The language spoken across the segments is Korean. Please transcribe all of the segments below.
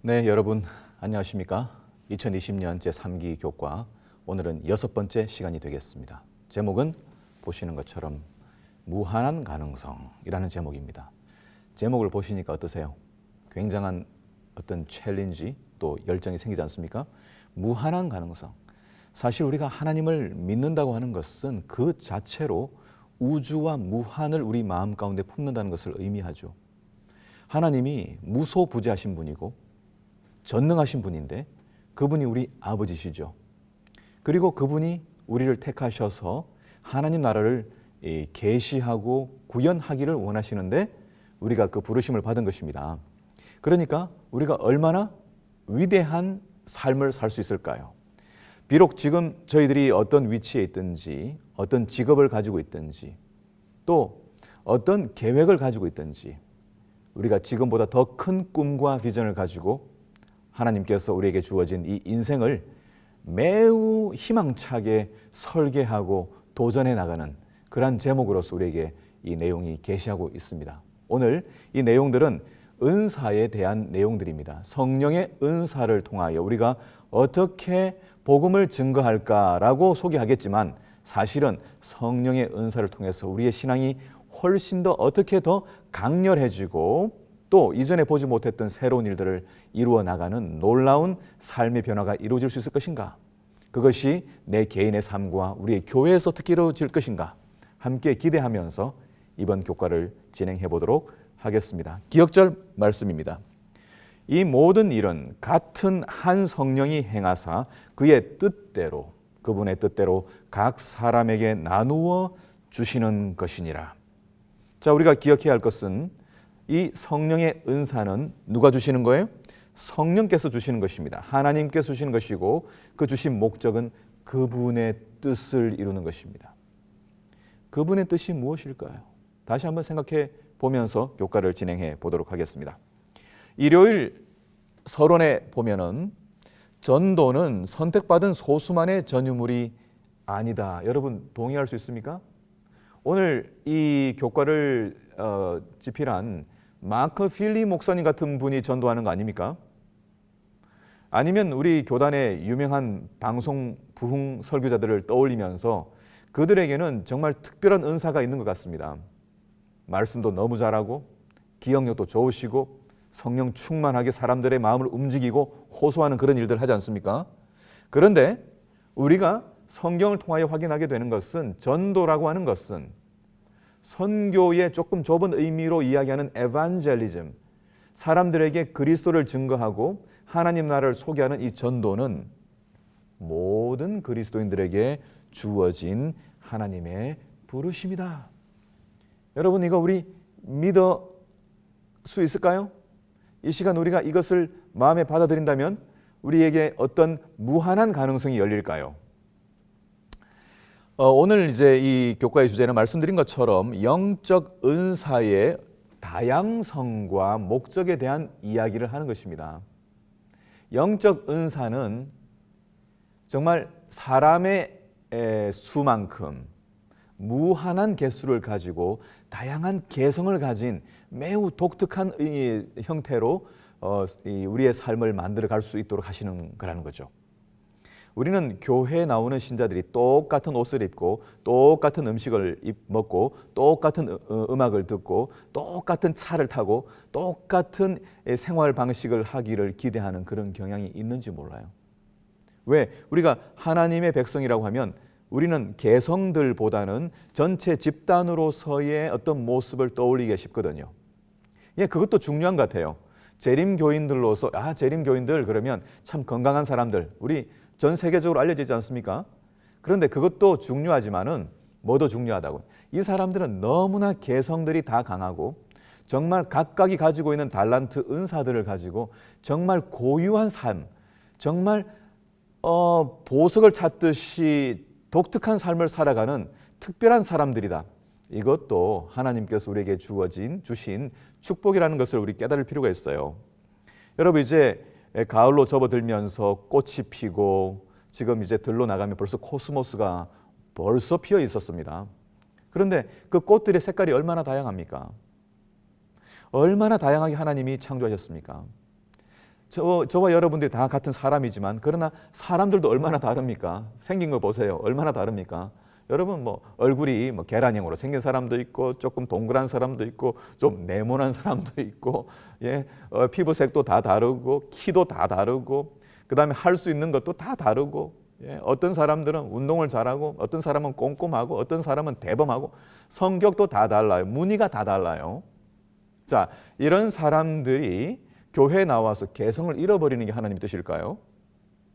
네, 여러분 안녕하십니까? 2020년 제3기 교과 오늘은 6번째 시간이 되겠습니다. 제목은 보시는 것처럼 무한한 가능성이라는 제목입니다. 제목을 보시니까 어떠세요? 굉장한 어떤 챌린지 또 열정이 생기지 않습니까? 무한한 가능성. 사실 우리가 하나님을 믿는다고 하는 것은 그 자체로 우주와 무한을 우리 마음 가운데 품는다는 것을 의미하죠. 하나님이 무소부재하신 분이고 전능하신 분인데 그분이 우리 아버지시죠. 그리고 그분이 우리를 택하셔서 하나님 나라를 계시하고 구현하기를 원하시는데 우리가 그 부르심을 받은 것입니다. 그러니까 우리가 얼마나 위대한 삶을 살 수 있을까요? 비록 지금 저희들이 어떤 위치에 있든지 어떤 직업을 가지고 있든지 또 어떤 계획을 가지고 있든지 우리가 지금보다 더 큰 꿈과 비전을 가지고 하나님께서 우리에게 주어진 이 인생을 매우 희망차게 설계하고 도전해 나가는 그러한 제목으로서 우리에게 이 내용이 계시하고 있습니다. 오늘 이 내용들은 은사에 대한 내용들입니다. 성령의 은사를 통하여 우리가 어떻게 복음을 증거할까라고 소개하겠지만 사실은 성령의 은사를 통해서 우리의 신앙이 훨씬 더 어떻게 더 강렬해지고 또 이전에 보지 못했던 새로운 일들을 이루어 나가는 놀라운 삶의 변화가 이루어질 수 있을 것인가? 그것이 내 개인의 삶과 우리의 교회에서 어떻게 이루어질 것인가? 함께 기대하면서 이번 교과를 진행해 보도록 하겠습니다. 기억절 말씀입니다. 이 모든 일은 같은 한 성령이 행하사 그의 뜻대로 그분의 뜻대로 각 사람에게 나누어 주시는 것이니라. 자, 우리가 기억해야 할 것은 이 성령의 은사는 누가 주시는 거예요? 성령께서 주시는 것입니다. 하나님께서 주시는 것이고 그 주신 목적은 그분의 뜻을 이루는 것입니다. 그분의 뜻이 무엇일까요? 다시 한번 생각해 보면서 교과를 진행해 보도록 하겠습니다. 일요일 서론에 보면은 전도는 선택받은 소수만의 전유물이 아니다. 여러분 동의할 수 있습니까? 오늘 이 교과를 집필한 마크 필리 목사님 같은 분이 전도하는 거 아닙니까? 아니면 우리 교단의 유명한 방송 부흥 설교자들을 떠올리면서 그들에게는 정말 특별한 은사가 있는 것 같습니다. 말씀도 너무 잘하고 기억력도 좋으시고 성령 충만하게 사람들의 마음을 움직이고 호소하는 그런 일들 하지 않습니까? 그런데 우리가 성경을 통하여 확인하게 되는 것은 전도라고 하는 것은 선교의 조금 좁은 의미로 이야기하는 에반젤리즘, 사람들에게 그리스도를 증거하고 하나님 나라를 소개하는 이 전도는 모든 그리스도인들에게 주어진 하나님의 부르심이다. 여러분 이거 우리 믿을 수 있을까요? 이 시간 우리가 이것을 마음에 받아들인다면 우리에게 어떤 무한한 가능성이 열릴까요? 오늘 이제 이 교과의 주제는 말씀드린 것처럼 영적 은사의 다양성과 목적에 대한 이야기를 하는 것입니다. 영적 은사는 정말 사람의 수만큼 무한한 개수를 가지고 다양한 개성을 가진 매우 독특한 형태로 우리의 삶을 만들어 갈 수 있도록 하시는 거라는 거죠. 우리는 교회에 나오는 신자들이 똑같은 옷을 입고 똑같은 음식을 먹고 똑같은 음악을 듣고 똑같은 차를 타고 똑같은 생활 방식을 하기를 기대하는 그런 경향이 있는지 몰라요. 왜? 우리가 하나님의 백성이라고 하면 우리는 개성들보다는 전체 집단으로서의 어떤 모습을 떠올리기가 쉽거든요. 예, 그것도 중요한 것 같아요. 재림교인들로서 재림교인들 그러면 참 건강한 사람들, 우리 전 세계적으로 알려지지 않습니까? 그런데 그것도 중요하지만은 뭐도 중요하다고. 이 사람들은 너무나 개성들이 다 강하고 정말 각각이 가지고 있는 달란트 은사들을 가지고 정말 고유한 삶, 정말 보석을 찾듯이 독특한 삶을 살아가는 특별한 사람들이다. 이것도 하나님께서 우리에게 주신 축복이라는 것을 우리 깨달을 필요가 있어요. 여러분 이제 가을로 접어들면서 꽃이 피고 지금 이제 들로 나가면 벌써 코스모스가 벌써 피어 있었습니다. 그런데 그 꽃들의 색깔이 얼마나 다양합니까? 얼마나 다양하게 하나님이 창조하셨습니까? 저와 여러분들이 다 같은 사람이지만 그러나 사람들도 얼마나 다릅니까? 생긴 거 보세요. 얼마나 다릅니까? 여러분 뭐 얼굴이 뭐 계란형으로 생긴 사람도 있고 조금 동그란 사람도 있고 좀 네모난 사람도 있고 예, 피부색도 다 다르고 키도 다 다르고 그다음에 할 수 있는 것도 다 다르고 예, 어떤 사람들은 운동을 잘하고 어떤 사람은 꼼꼼하고 어떤 사람은 대범하고 성격도 다 달라요. 무늬가 다 달라요. 자, 이런 사람들이 교회에 나와서 개성을 잃어버리는 게 하나님 뜻일까요?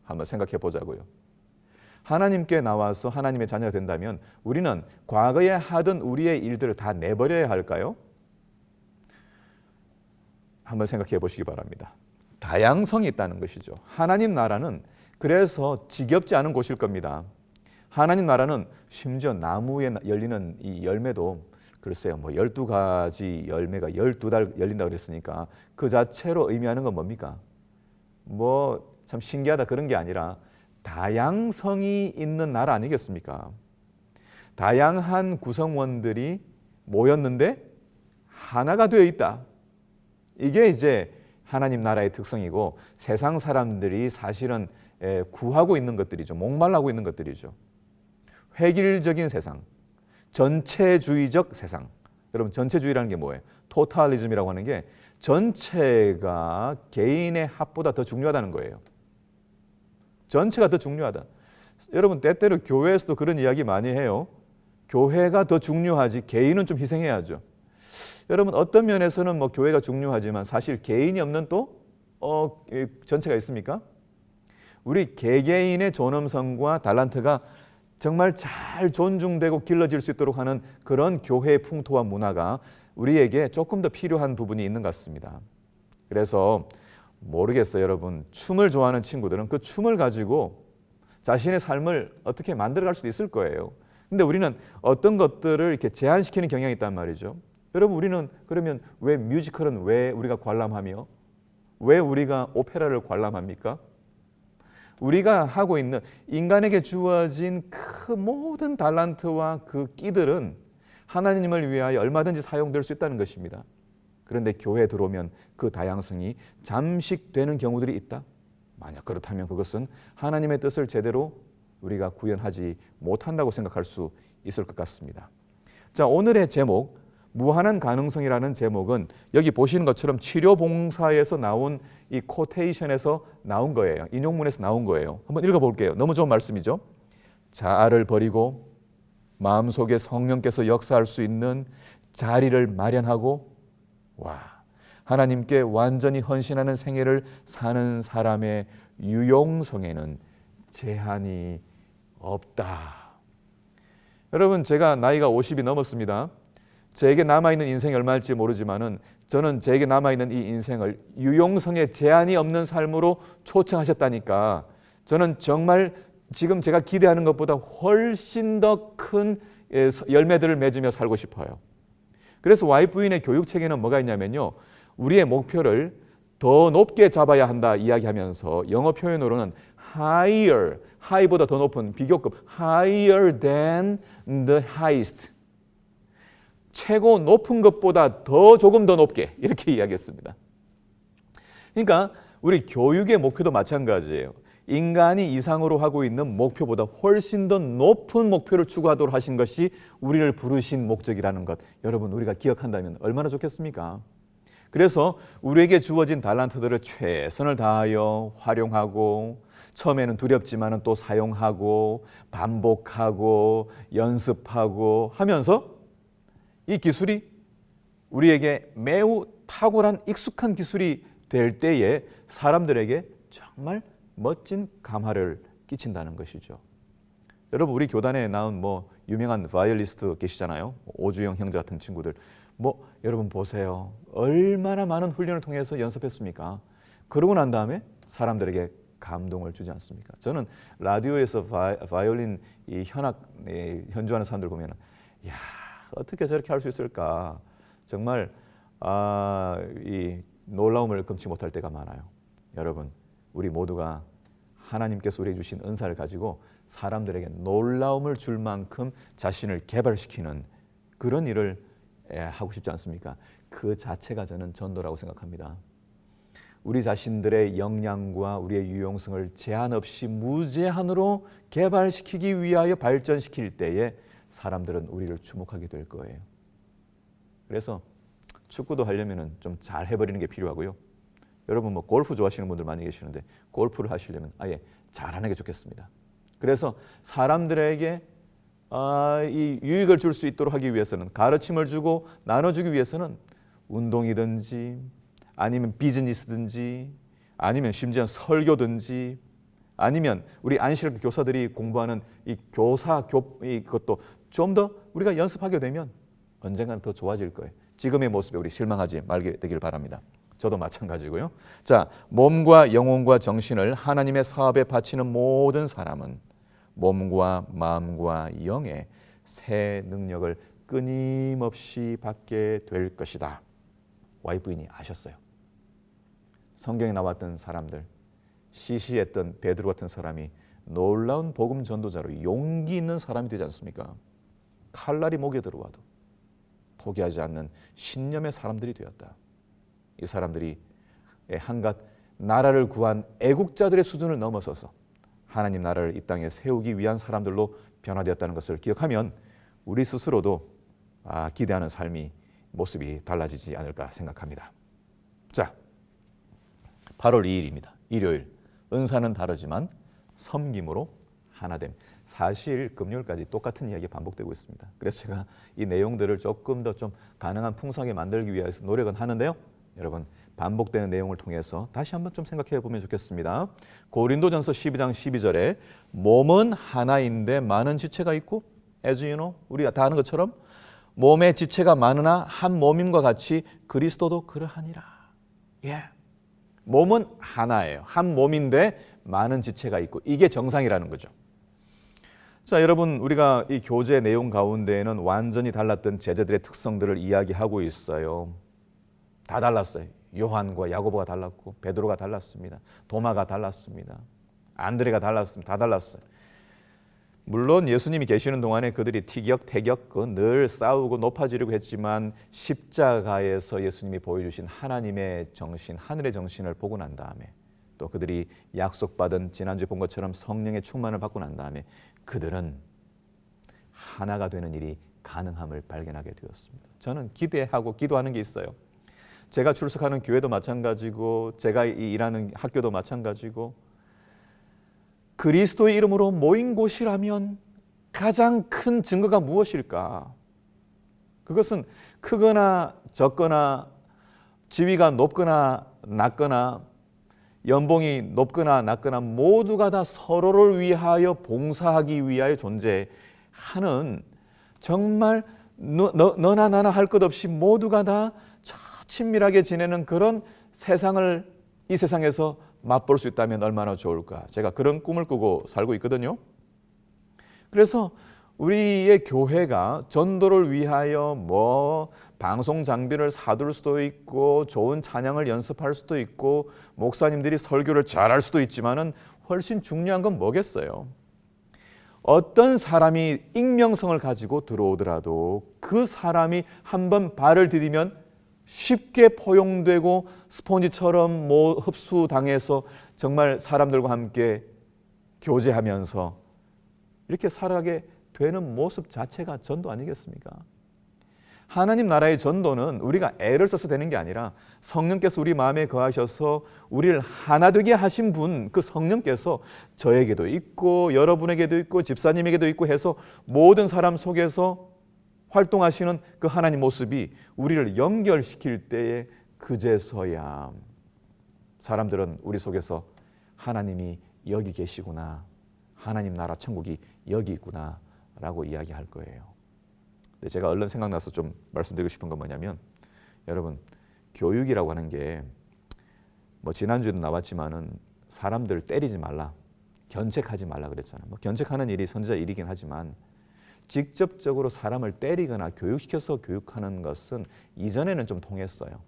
한번 생각해 보자고요. 하나님께 나와서 하나님의 자녀가 된다면 우리는 과거에 하던 우리의 일들을 다 내버려야 할까요? 한번 생각해 보시기 바랍니다. 다양성이 있다는 것이죠. 하나님 나라는 그래서 지겹지 않은 곳일 겁니다. 하나님 나라는 심지어 나무에 열리는 이 열매도 글쎄요, 뭐 12가지 열매가 12달 열린다고 그랬으니까 그 자체로 의미하는 건 뭡니까? 뭐 참 신기하다 그런 게 아니라 다양성이 있는 나라 아니겠습니까? 다양한 구성원들이 모였는데 하나가 되어 있다. 이게 이제 하나님 나라의 특성이고 세상 사람들이 사실은 구하고 있는 것들이죠. 목말라고 있는 것들이죠. 획일적인 세상, 전체주의적 세상. 여러분 전체주의라는 게 뭐예요? 토탈리즘이라고 하는 게 전체가 개인의 합보다 더 중요하다는 거예요. 전체가 더 중요하다. 여러분 때때로 교회에서도 그런 이야기 많이 해요. 교회가 더 중요하지 개인은 좀 희생해야죠. 여러분 어떤 면에서는 뭐 교회가 중요하지만 사실 개인이 없는 또 전체가 있습니까? 우리 개개인의 존엄성과 달란트가 정말 잘 존중되고 길러질 수 있도록 하는 그런 교회의 풍토와 문화가 우리에게 조금 더 필요한 부분이 있는 것 같습니다. 그래서 모르겠어요, 여러분. 춤을 좋아하는 친구들은 그 춤을 가지고 자신의 삶을 어떻게 만들어갈 수도 있을 거예요. 근데 우리는 어떤 것들을 이렇게 제한시키는 경향이 있단 말이죠. 여러분 우리는 그러면 왜 뮤지컬은 왜 우리가 관람하며 왜 우리가 오페라를 관람합니까? 우리가 하고 있는 인간에게 주어진 그 모든 달란트와 그 끼들은 하나님을 위하여 얼마든지 사용될 수 있다는 것입니다. 그런데 교회에 들어오면 그 다양성이 잠식되는 경우들이 있다. 만약 그렇다면 그것은 하나님의 뜻을 제대로 우리가 구현하지 못한다고 생각할 수 있을 것 같습니다. 자, 오늘의 제목 무한한 가능성이라는 제목은 여기 보시는 것처럼 치료봉사에서 나온 이 코테이션에서 나온 거예요. 인용문에서 나온 거예요. 한번 읽어볼게요. 너무 좋은 말씀이죠. 자아를 버리고 마음속에 성령께서 역사할 수 있는 자리를 마련하고 하나님께 완전히 헌신하는 생애를 사는 사람의 유용성에는 제한이 없다. 여러분 제가 나이가 50이 넘었습니다. 저에게 남아있는 인생이 얼마일지 모르지만은 저는 저에게 남아있는 이 인생을 유용성에 제한이 없는 삶으로 초청하셨다니까 저는 정말 지금 제가 기대하는 것보다 훨씬 더 큰 열매들을 맺으며 살고 싶어요. 그래서 와이프인의 교육 체계는 뭐가 있냐면요. 우리의 목표를 더 높게 잡아야 한다 이야기하면서 영어 표현으로는 higher, high보다 더 높은 비교급 higher than the highest. 최고 높은 것보다 조금 더 높게 이렇게 이야기했습니다. 그러니까 우리 교육의 목표도 마찬가지예요. 인간이 이상으로 하고 있는 목표보다 훨씬 더 높은 목표를 추구하도록 하신 것이 우리를 부르신 목적이라는 것. 여러분 우리가 기억한다면 얼마나 좋겠습니까? 그래서 우리에게 주어진 달란트들을 최선을 다하여 활용하고 처음에는 두렵지만 또 사용하고 반복하고 연습하고 하면서 이 기술이 우리에게 매우 탁월한 익숙한 기술이 될 때에 사람들에게 정말 멋진 감화를 끼친다는 것이죠. 여러분 우리 교단에 나온 뭐 유명한 바이올리스트 계시잖아요. 오주영 형제 같은 친구들. 뭐 여러분 보세요. 얼마나 많은 훈련을 통해서 연습했습니까? 그러고 난 다음에 사람들에게 감동을 주지 않습니까? 저는 라디오에서 바이올린 이 현악 현주하는 사람들 보면 야 어떻게 저렇게 할 수 있을까? 정말 이 놀라움을 금치 못할 때가 많아요. 여러분 우리 모두가 하나님께서 우리에게 주신 은사를 가지고 사람들에게 놀라움을 줄 만큼 자신을 개발시키는 그런 일을 하고 싶지 않습니까? 그 자체가 저는 전도라고 생각합니다. 우리 자신들의 역량과 우리의 유용성을 제한 없이 무제한으로 개발시키기 위하여 발전시킬 때에 사람들은 우리를 주목하게 될 거예요. 그래서 축구도 하려면 좀 잘 해버리는 게 필요하고요. 여러분 뭐 골프 좋아하시는 분들 많이 계시는데 골프를 하시려면 아예 잘하는 게 좋겠습니다. 그래서 사람들에게 이 유익을 줄 수 있도록 하기 위해서는, 가르침을 주고 나눠주기 위해서는 운동이든지 아니면 비즈니스든지 아니면 심지어 설교든지 아니면 우리 안실학 교사들이 공부하는 이 이것도 좀 더 우리가 연습하게 되면 언젠가는 더 좋아질 거예요. 지금의 모습에 우리 실망하지 말게 되길 바랍니다. 저도 마찬가지고요. 자, 몸과 영혼과 정신을 하나님의 사업에 바치는 모든 사람은 몸과 마음과 영의 새 능력을 끊임없이 받게 될 것이다. 와이프인이 아셨어요. 성경에 나왔던 사람들, 시시했던 베드로 같은 사람이 놀라운 복음 전도자로 용기 있는 사람이 되지 않습니까? 칼날이 목에 들어와도 포기하지 않는 신념의 사람들이 되었다. 이 사람들이 한갓 나라를 구한 애국자들의 수준을 넘어서서 하나님 나라를 이 땅에 세우기 위한 사람들로 변화되었다는 것을 기억하면 우리 스스로도 기대하는 삶이 모습이 달라지지 않을까 생각합니다. 자, 8월 2일입니다. 일요일. 은사는 다르지만 섬김으로 하나됨. 사실 금요일까지 똑같은 이야기가 반복되고 있습니다. 그래서 제가 이 내용들을 조금 더 좀 가능한 풍성하게 만들기 위해서 노력은 하는데요. 여러분 반복되는 내용을 통해서 다시 한번 좀 생각해 보면 좋겠습니다. 고린도전서 12장 12절에 몸은 하나인데 많은 지체가 있고 as you know, 우리가 다 아는 것처럼 몸의 지체가 많으나 한 몸임과 같이 그리스도도 그러하니라. 예. 몸은 하나예요. 한 몸인데 많은 지체가 있고 이게 정상이라는 거죠. 자, 여러분 우리가 이 교재 내용 가운데에는 완전히 달랐던 제자들의 특성들을 이야기하고 있어요. 다 달랐어요. 요한과 야고보가 달랐고 베드로가 달랐습니다. 도마가 달랐습니다. 안드레가 달랐습니다. 다 달랐어요. 물론 예수님이 계시는 동안에 그들이 티격태격 늘 싸우고 높아지려고 했지만 십자가에서 예수님이 보여주신 하나님의 정신, 하늘의 정신을 보고 난 다음에 또 그들이 약속받은 지난주에 본 것처럼 성령의 충만을 받고 난 다음에 그들은 하나가 되는 일이 가능함을 발견하게 되었습니다. 저는 기대하고 기도하는 게 있어요. 제가 출석하는 교회도 마찬가지고 제가 일하는 학교도 마찬가지고 그리스도의 이름으로 모인 곳이라면 가장 큰 증거가 무엇일까? 그것은 크거나 적거나 지위가 높거나 낮거나 연봉이 높거나 낮거나 모두가 다 서로를 위하여 봉사하기 위하여 존재하는 정말 너나 나나 할 것 없이 모두가 다 친밀하게 지내는 그런 세상을 이 세상에서 맛볼 수 있다면 얼마나 좋을까. 제가 그런 꿈을 꾸고 살고 있거든요. 그래서 우리의 교회가 전도를 위하여 방송 장비를 사둘 수도 있고 좋은 찬양을 연습할 수도 있고 목사님들이 설교를 잘할 수도 있지만은 훨씬 중요한 건 뭐겠어요? 어떤 사람이 익명성을 가지고 들어오더라도 그 사람이 한번 발을 들이면 쉽게 포용되고 스폰지처럼 흡수당해서 정말 사람들과 함께 교제하면서 이렇게 살아가게 되는 모습 자체가 전도 아니겠습니까? 하나님 나라의 전도는 우리가 애를 써서 되는 게 아니라 성령께서 우리 마음에 거하셔서 우리를 하나 되게 하신 분, 그 성령께서 저에게도 있고 여러분에게도 있고 집사님에게도 있고 해서 모든 사람 속에서 활동하시는 그 하나님 모습이 우리를 연결시킬 때에 그제서야 사람들은 우리 속에서 하나님이 여기 계시구나, 하나님 나라 천국이 여기 있구나 라고 이야기할 거예요. 근데 제가 얼른 생각나서 좀 말씀드리고 싶은 건 뭐냐면 여러분 교육이라고 하는 게 지난주에도 나왔지만은 사람들 때리지 말라, 견책하지 말라 그랬잖아요. 견책하는 일이 선지자 일이긴 하지만 직접적으로 사람을 때리거나 교육시켜서 교육하는 것은 이전에는 좀 통했어요.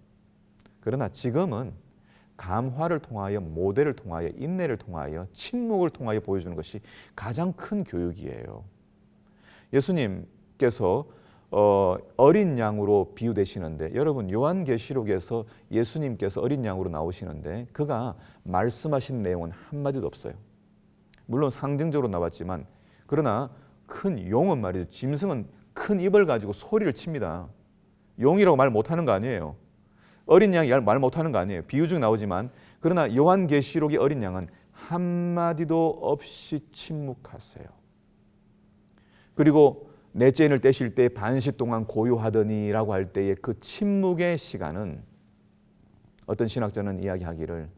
그러나 지금은 감화를 통하여, 모델을 통하여, 인내를 통하여, 침묵을 통하여 보여주는 것이 가장 큰 교육이에요. 예수님께서 어린 양으로 비유되시는데 여러분 요한계시록에서 예수님께서 어린 양으로 나오시는데 그가 말씀하신 내용은 한마디도 없어요. 물론 상징적으로 나왔지만 그러나 큰 용은 말이죠. 짐승은 큰 입을 가지고 소리를 칩니다. 용이라고 말 못하는 거 아니에요. 어린 양이 말 못하는 거 아니에요. 비유 중 나오지만 그러나 요한계시록의 어린 양은 한마디도 없이 침묵하세요. 그리고 넷째 인을 떼실 때 반시 동안 고요하더니라고 할 때의 그 침묵의 시간은 어떤 신학자는 이야기하기를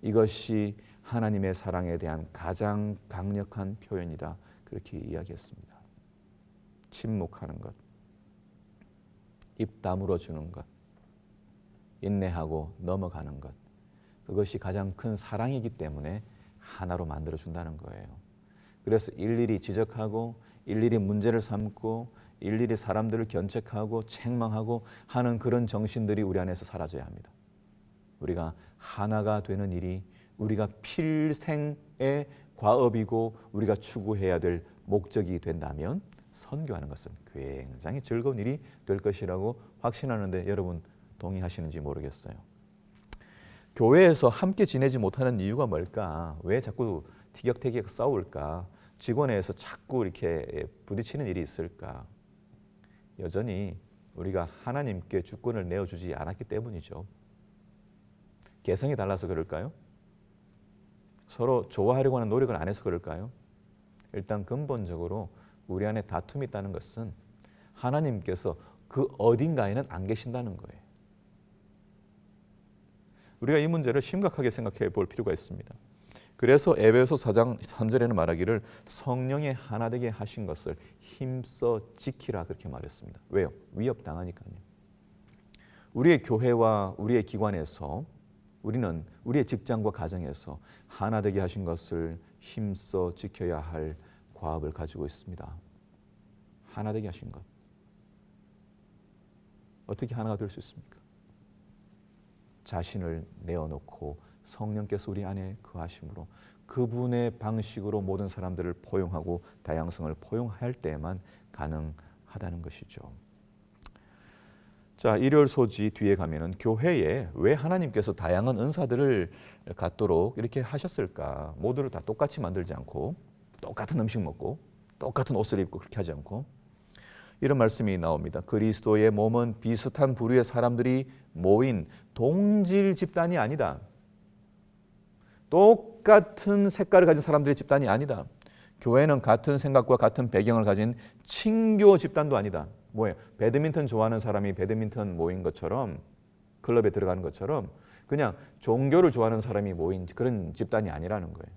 이것이 하나님의 사랑에 대한 가장 강력한 표현이다. 그렇게 이야기했습니다. 침묵하는 것, 입 다물어 주는 것, 인내하고 넘어가는 것, 그것이 가장 큰 사랑이기 때문에 하나로 만들어 준다는 거예요. 그래서 일일이 지적하고 일일이 문제를 삼고 일일이 사람들을 견책하고 책망하고 하는 그런 정신들이 우리 안에서 사라져야 합니다. 우리가 하나가 되는 일이 우리가 필생의 과업이고 우리가 추구해야 될 목적이 된다면 선교하는 것은 굉장히 즐거운 일이 될 것이라고 확신하는데 여러분 동의하시는지 모르겠어요. 교회에서 함께 지내지 못하는 이유가 뭘까? 왜 자꾸 티격태격 싸울까? 직원회에서 자꾸 이렇게 부딪히는 일이 있을까? 여전히 우리가 하나님께 주권을 내어주지 않았기 때문이죠. 개성이 달라서 그럴까요? 서로 좋아하려고 하는 노력을 안 해서 그럴까요? 일단 근본적으로 우리 안에 다툼이 있다는 것은 하나님께서 그 어딘가에는 안 계신다는 거예요. 우리가 이 문제를 심각하게 생각해 볼 필요가 있습니다. 그래서 에베소 4장 3절에는 말하기를 성령의 하나 되게 하신 것을 힘써 지키라 그렇게 말했습니다. 왜요? 위협당하니까요. 우리의 교회와 우리의 기관에서 우리는 우리의 직장과 가정에서 하나 되게 하신 것을 힘써 지켜야 할 과업을 가지고 있습니다. 하나 되게 하신 것. 어떻게 하나가 될 수 있습니까? 자신을 내어놓고 성령께서 우리 안에 거하심으로 그분의 방식으로 모든 사람들을 포용하고 다양성을 포용할 때에만 가능하다는 것이죠. 자, 일요일 소지 뒤에 가면은 교회에 왜 하나님께서 다양한 은사들을 갖도록 이렇게 하셨을까? 모두를 다 똑같이 만들지 않고 똑같은 음식 먹고 똑같은 옷을 입고 그렇게 하지 않고 이런 말씀이 나옵니다. 그리스도의 몸은 비슷한 부류의 사람들이 모인 동질 집단이 아니다. 똑같은 색깔을 가진 사람들의 집단이 아니다. 교회는 같은 생각과 같은 배경을 가진 친교 집단도 아니다. 뭐예요? 배드민턴 좋아하는 사람이 배드민턴 모인 것처럼 클럽에 들어가는 것처럼 그냥 종교를 좋아하는 사람이 모인 그런 집단이 아니라는 거예요.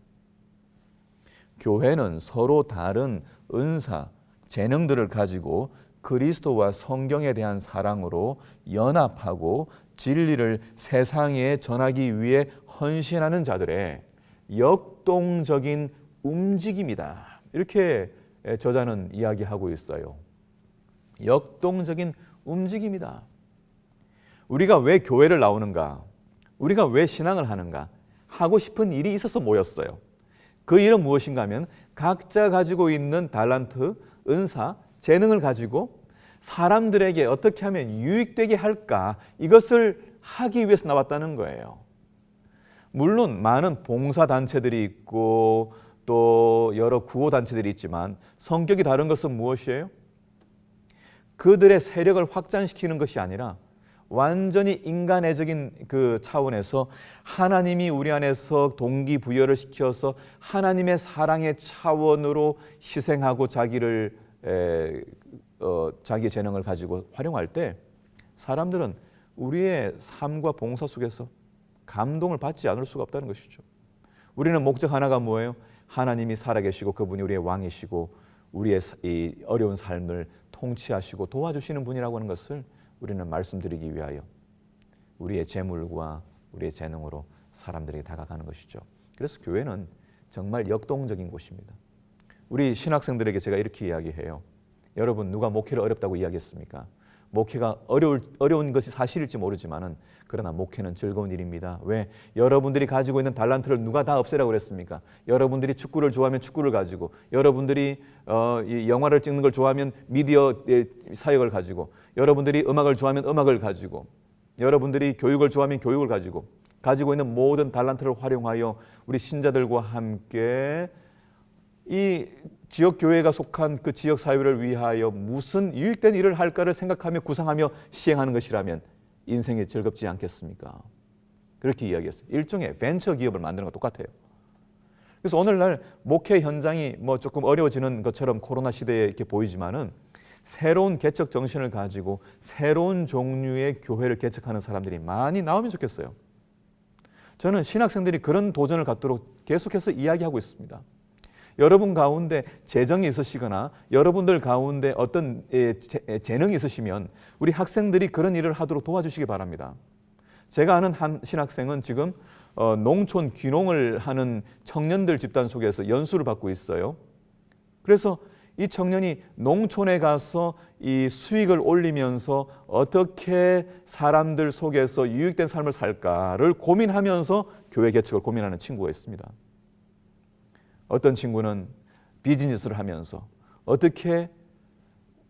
교회는 서로 다른 은사, 재능들을 가지고 그리스도와 성경에 대한 사랑으로 연합하고 진리를 세상에 전하기 위해 헌신하는 자들의 역동적인 움직임이다. 이렇게 저자는 이야기하고 있어요. 역동적인 움직임이다. 우리가 왜 교회를 나오는가? 우리가 왜 신앙을 하는가? 하고 싶은 일이 있어서 모였어요. 그 일은 무엇인가 하면 각자 가지고 있는 달란트, 은사, 재능을 가지고 사람들에게 어떻게 하면 유익되게 할까? 이것을 하기 위해서 나왔다는 거예요. 물론 많은 봉사단체들이 있고 또 여러 구호단체들이 있지만 성격이 다른 것은 무엇이에요? 그들의 세력을 확장시키는 것이 아니라 완전히 인간애적인 그 차원에서 하나님이 우리 안에서 동기부여를 시켜서 하나님의 사랑의 차원으로 희생하고 자기의 재능을 가지고 활용할 때 사람들은 우리의 삶과 봉사 속에서 감동을 받지 않을 수가 없다는 것이죠. 우리는 목적 하나가 뭐예요? 하나님이 살아계시고 그분이 우리의 왕이시고 우리의 이 어려운 삶을 통치하시고 도와주시는 분이라고 하는 것을 우리는 말씀드리기 위하여 우리의 재물과 우리의 재능으로 사람들에게 다가가는 것이죠. 그래서 교회는 정말 역동적인 곳입니다. 우리 신학생들에게 제가 이렇게 이야기해요. 여러분 누가 목회를 어렵다고 이야기했습니까? 목회가 어려운 것이 사실일지 모르지만은 그러나 목회는 즐거운 일입니다. 왜? 여러분들이 가지고 있는 달란트를 누가 다 없애라고 그랬습니까? 여러분들이 축구를 좋아하면 축구를 가지고, 여러분들이 이 영화를 찍는 걸 좋아하면 미디어 사역을 가지고, 여러분들이 음악을 좋아하면 음악을 가지고, 여러분들이 교육을 좋아하면 교육을 가지고 있는 모든 달란트를 활용하여 우리 신자들과 함께 이 지역 교회가 속한 그 지역 사회를 위하여 무슨 유익된 일을 할까를 생각하며 구상하며 시행하는 것이라면 인생이 즐겁지 않겠습니까? 그렇게 이야기했어요. 일종의 벤처 기업을 만드는 것 똑같아요. 그래서 오늘날 목회 현장이 뭐 조금 어려워지는 것처럼 코로나 시대에 이렇게 보이지만은 새로운 개척 정신을 가지고 새로운 종류의 교회를 개척하는 사람들이 많이 나오면 좋겠어요. 저는 신학생들이 그런 도전을 갖도록 계속해서 이야기하고 있습니다. 여러분 가운데 재정이 있으시거나 여러분들 가운데 어떤 재능이 있으시면 우리 학생들이 그런 일을 하도록 도와주시기 바랍니다. 제가 아는 한 신학생은 지금 농촌 귀농을 하는 청년들 집단 속에서 연수를 받고 있어요. 그래서 이 청년이 농촌에 가서 이 수익을 올리면서 어떻게 사람들 속에서 유익된 삶을 살까를 고민하면서 교회 개척을 고민하는 친구가 있습니다. 어떤 친구는 비즈니스를 하면서 어떻게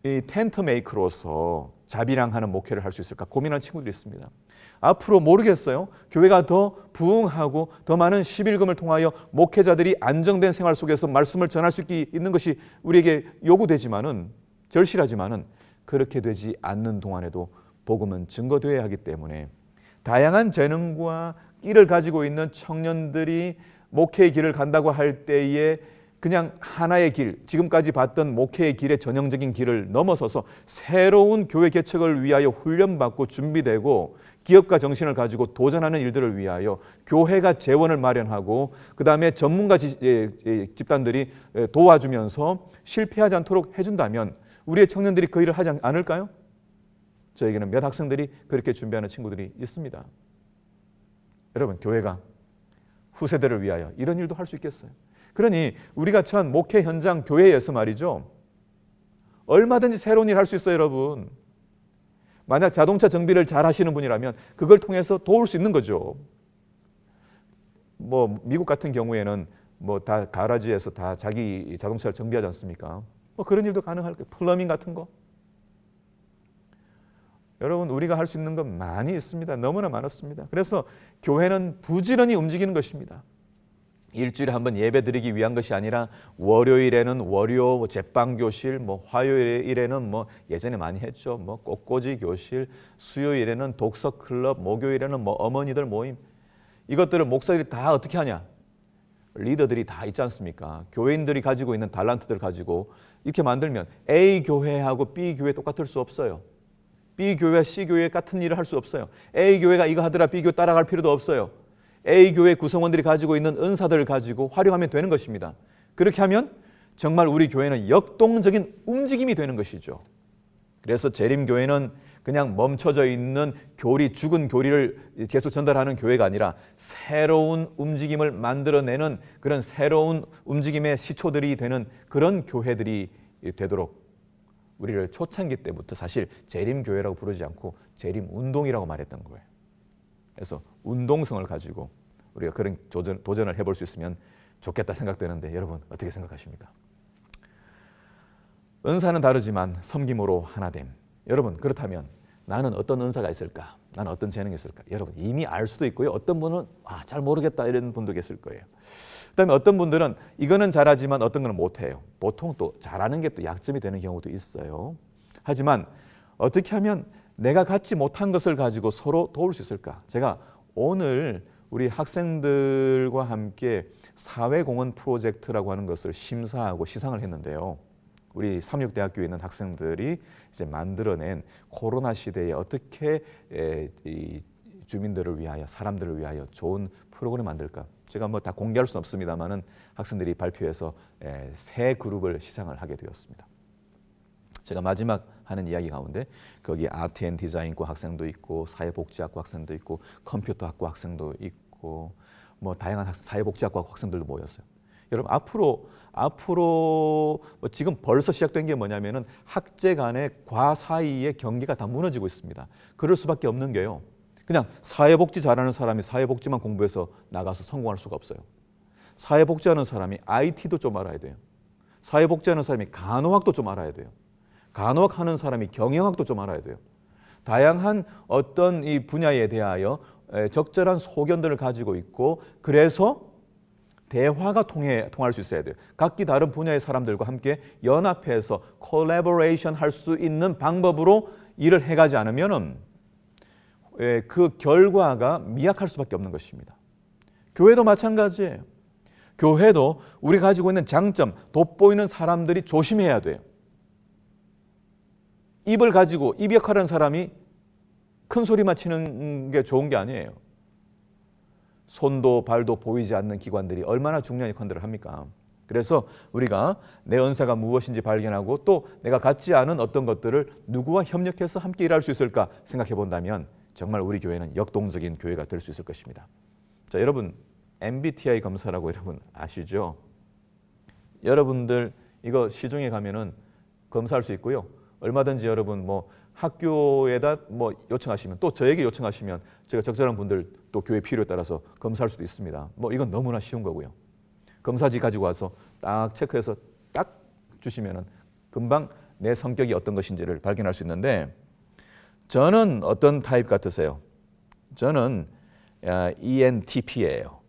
이 텐트 메이커로서 자비랑하는 목회를 할 수 있을까 고민하는 친구들이 있습니다. 앞으로 모르겠어요. 교회가 더 부흥하고 더 많은 11금을 통하여 목회자들이 안정된 생활 속에서 말씀을 전할 수 있는 것이 우리에게 요구되지만은 절실하지만은 그렇게 되지 않는 동안에도 복음은 증거되어야 하기 때문에 다양한 재능과 끼를 가지고 있는 청년들이 목회의 길을 간다고 할 때에 그냥 하나의 길, 지금까지 봤던 목회의 길의 전형적인 길을 넘어서서 새로운 교회 개척을 위하여 훈련받고 준비되고 기업가 정신을 가지고 도전하는 일들을 위하여 교회가 재원을 마련하고 그 다음에 전문가 집단들이 도와주면서 실패하지 않도록 해준다면 우리의 청년들이 그 일을 하지 않을까요? 저에게는 몇 학생들이 그렇게 준비하는 친구들이 있습니다. 여러분, 교회가 후세대를 위하여 이런 일도 할 수 있겠어요. 그러니 우리가 처한 목회 현장 교회에서 말이죠. 얼마든지 새로운 일 할 수 있어요, 여러분. 만약 자동차 정비를 잘 하시는 분이라면 그걸 통해서 도울 수 있는 거죠. 뭐 미국 같은 경우에는 뭐 다 가라지에서 다 자기 자동차를 정비하지 않습니까? 뭐 그런 일도 가능할 거예요. 플러밍 같은 거. 여러분, 우리가 할 수 있는 건 많이 있습니다. 너무나 많았습니다. 그래서 교회는 부지런히 움직이는 것입니다. 일주일에 한 번 예배 드리기 위한 것이 아니라 월요일에는 월요 제빵 교실, 뭐 화요일에는 뭐 예전에 많이 했죠. 뭐 꽃꽂이 교실, 수요일에는 독서 클럽, 목요일에는 뭐 어머니들 모임. 이것들을 목사들이 다 어떻게 하냐? 리더들이 다 있지 않습니까? 교인들이 가지고 있는 달란트들 가지고 이렇게 만들면 A 교회하고 B 교회 똑같을 수 없어요. B 교회와 C 교회 같은 일을 할 수 없어요. A 교회가 이거 하더라 B 교회 따라갈 필요도 없어요. A 교회 구성원들이 가지고 있는 은사들을 가지고 활용하면 되는 것입니다. 그렇게 하면 정말 우리 교회는 역동적인 움직임이 되는 것이죠. 그래서 재림교회는 그냥 멈춰져 있는 교리, 죽은 교리를 계속 전달하는 교회가 아니라 새로운 움직임을 만들어내는 그런 새로운 움직임의 시초들이 되는 그런 교회들이 되도록 우리를 초창기 때부터 사실 재림교회라고 부르지 않고 재림운동이라고 말했던 거예요. 그래서 운동성을 가지고 우리가 그런 도전을 해볼 수 있으면 좋겠다 생각되는데 여러분 어떻게 생각하십니까? 은사는 다르지만 섬김으로 하나됨. 여러분 그렇다면 나는 어떤 은사가 있을까? 나는 어떤 재능이 있을까? 여러분 이미 알 수도 있고요. 어떤 분은 잘 모르겠다 이런 분도 계실 거예요. 그다음에 어떤 분들은 이거는 잘하지만 어떤 거는 못해요. 보통 또 잘하는 게 또 약점이 되는 경우도 있어요. 하지만 어떻게 하면 내가 갖지 못한 것을 가지고 서로 도울 수 있을까? 제가 오늘 우리 학생들과 함께 사회공헌 프로젝트라고 하는 것을 심사하고 시상을 했는데요. 우리 삼육대학교에 있는 학생들이 이제 만들어낸 코로나 시대에 어떻게 이 주민들을 위하여, 사람들을 위하여 좋은 프로그램을 만들까? 제가 뭐 다 공개할 수는 없습니다만은 학생들이 발표해서 세 그룹을 시상을 하게 되었습니다. 제가 마지막 하는 이야기 가운데 거기 아트앤디자인과 학생도 있고 사회복지학과 학생도 있고 컴퓨터학과 학생도 있고 뭐 다양한 사회복지학과 학생들도 모였어요. 여러분 앞으로 뭐 지금 벌써 시작된 게 뭐냐면은 학제 간의 과 사이의 경계가 다 무너지고 있습니다. 그럴 수밖에 없는 게요. 그냥 사회복지 잘하는 사람이 사회복지만 공부해서 나가서 성공할 수가 없어요. 사회복지하는 사람이 IT도 좀 알아야 돼요. 사회복지하는 사람이 간호학도 좀 알아야 돼요. 간호학 하는 사람이 경영학도 좀 알아야 돼요. 다양한 어떤 이 분야에 대하여 적절한 소견들을 가지고 있고, 그래서 대화가 통할 수 있어야 돼요. 각기 다른 분야의 사람들과 함께 연합해서 콜라보레이션 할 수 있는 방법으로 일을 해가지 않으면은 그 결과가 미약할 수밖에 없는 것입니다. 교회도 마찬가지예요. 교회도 우리 가지고 있는 장점, 돋보이는 사람들이 조심해야 돼요. 입을 가지고 입 역할하는 사람이 큰 소리만 치는 게 좋은 게 아니에요. 손도 발도 보이지 않는 기관들이 얼마나 중요한 역할들을 합니까? 그래서 우리가 내 은사가 무엇인지 발견하고 또 내가 갖지 않은 어떤 것들을 누구와 협력해서 함께 일할 수 있을까 생각해 본다면 정말 우리 교회는 역동적인 교회가 될 수 있을 것입니다. 자, 여러분 MBTI 검사라고 여러분 아시죠? 여러분들 이거 시중에 가면은 검사할 수 있고요. 얼마든지 여러분 뭐 학교에다 뭐 요청하시면, 또 저에게 요청하시면 제가 적절한 분들 또 교회 필요에 따라서 검사할 수도 있습니다. 뭐 이건 너무나 쉬운 거고요. 검사지 가지고 와서 딱 체크해서 딱 주시면은 금방 내 성격이 어떤 것인지를 발견할 수 있는데, 저는 어떤 타입 같으세요? 저는 ENTP예요.